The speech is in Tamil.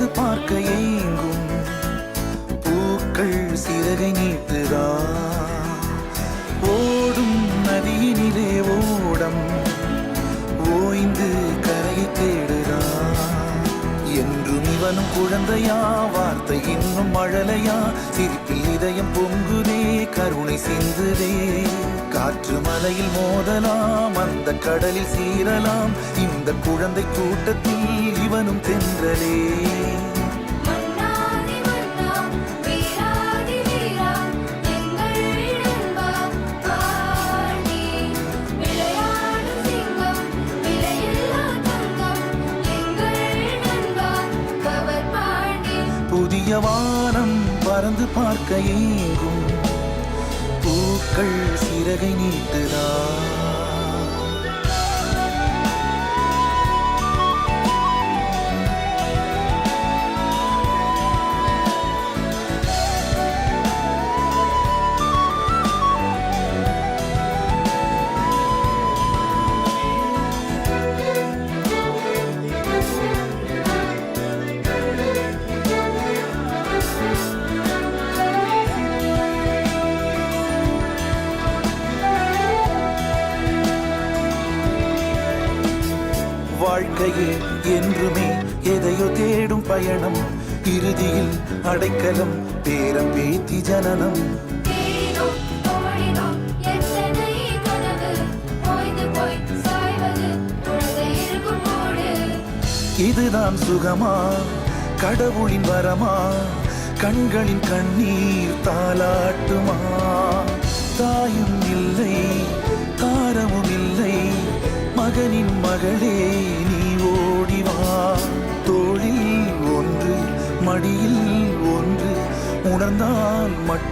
பறந்து பார்க்க ஏங்கும் பூக்கள் சிறகை நீட்டுதா ஓடும் நதியினிலே ஓடம் ஓய்ந்து கரையை தேடுதா என்றும் இவனும் குழந்தையா வார்த்தை இன்னும் மழலையா சிரிப்பில் இதயம் பொங்குதே கருணை சிந்துதே காற்று மலையில் மோதலாம் அந்த கடலில் சீரலாம் இந்த குழந்தை கூட்டத்தில் இவனும் தென்றலே புதிய வானம் பறந்து பார்க்க ஏங்கும் பூக்கள் சிறகை நீட்டுதா வாழ்க்கையே என்றுமே எதையோ தேடும் பயணம் இறுதியில் அடைக்கலம் பேரம் பேத்தி ஜனனம் இதுதான் சுகமா கடவுளின் வரமா கண்களின் கண்ணீர் தாலாட்டுமா தாயும் இல்லை தாரமும் இல்லை மகனின் மகளே நீ ஓடிவா தோளில் ஒன்று மடியில் ஒன்று உணர்ந்தால் மட்டும்